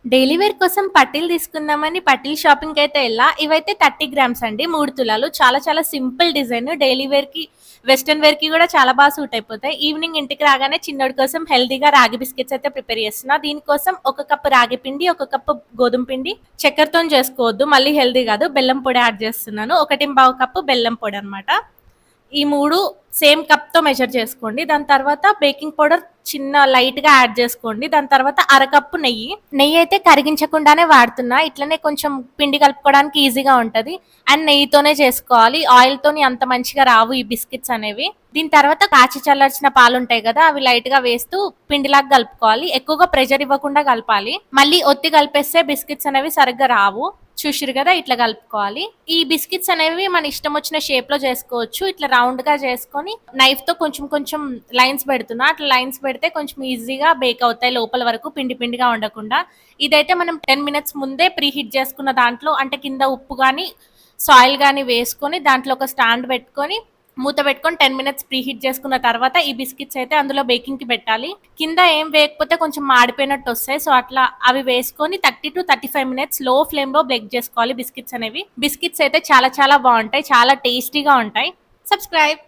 Daily wear కోసం పట్టీలు తీసుకుందామని పట్టీలు షాపింగ్‌కయితే ఎళ్ళా. ఇవైతే 30 గ్రామ్స్ అండి. 3 తులాలు. చాలా చాలా సింపుల్ డిజైన్. డైలీ వేర్‌కి, వెస్టర్న్ వేర్‌కి గూడా చాలా సూట్ అయిపోతాయి. ఈవినింగ్ ఇంటికి రాగానే చిన్నోడి కోసం హెల్తీగా రాగి బిస్కెట్స్ అయితే ప్రిపేర్ చేస్తున్నా. దీనికోసం ఒక కప్పు రాగి పిండి, ఒక కప్పు గోధుమ పిండి, చక్కెరతోని చేసుకోవద్దు. మళ్ళీ హెల్తీ గాదు. బెల్లం పొడి యాడ్ చేస్తున్నాను. 1 కప్పు బెల్లం పొడనమాట. ఈ 3 సేమ్ కప్‌తో మెజర్ చేసుకోండి. దాని తర్వాత బేకింగ్ పౌడర్ చిన్న లైట్‌గా యాడ్ చేసుకోండి. దాని తర్వాత అరకప్పు నెయ్యి. నెయ్యయితే కరిగించకుండానే వాడుతున్నా. ఇట్లనే కొంచెం పిండి కలుపుకోవడానికి ఈజీగా ఉంటది. అండ్ నెయ్యితోనే చేసుకోవాలి. ఆయిల్‌తోని అంత మంచిగా రావు ఈ బిస్కిట్స్ అనేవి. దీని తర్వాత కాచి చల్లార్చిన పాలుంటాయి గదా! అవి లైట్‌గా వేస్తూ పిండిలాగా కలుపుకోవాలి. ఎక్కువగా ప్రెషర్ ఇవ్వకుండా కలపాలి. మళ్ళీ ఒత్తి కలిపేస్తే బిస్కిట్స్ అనేవి సరిగ్గా రావు. చూసిర్రు గదా! ఇట్లా కలుపుకోవాలి. ఈ బిస్కిట్స్ అనేవి మన ఇష్టం వచ్చిన షేప్‌లో చేసుకోవచ్చు. ఇట్లా రౌండ్‌గా చేసుకొని నైఫ్‌తో కొంచెం కొంచెం లైన్స్ పెడుతున్నా. అట్లా లైన్స్ పెడితే కొంచెం ఈజీగా బేక్ అవుతాయి లోపల వరకు పిండి పిండిగా ఉండకుండా. ఇదైతే మనం 10 మినిట్స్ ముందే ప్రీ హీట్ చేసుకున్న దాంట్లో అంటే కింద ఉప్పు గాని, సాయిల్ గాని వేసుకొని దాంట్లో ఒక స్టాండ్ పెట్టుకొని మూత పెట్టుకొని 10 మినిట్స్ ప్రీ హీట్ చేసుకున్న తర్వాత ఈ బిస్కిట్స్ అయితే అందులో బేకింగ్‌కి పెట్టాలి. కింద ఏం వేయకపోతే కొంచెం మాడిపోయినట్టు వస్తాయి. సో, అట్లా అవి వేసుకొని 30-35 మినిట్స్ లో ఫ్లేమ్‌లో బేక్ చేసుకోవాలి బిస్కిట్స్ అనేవి. బిస్కిట్స్ అయితే చాలా చాలా బావుంటాయి. చాలా టేస్టీగా ఉంటాయి. సబ్స్క్రైబ్.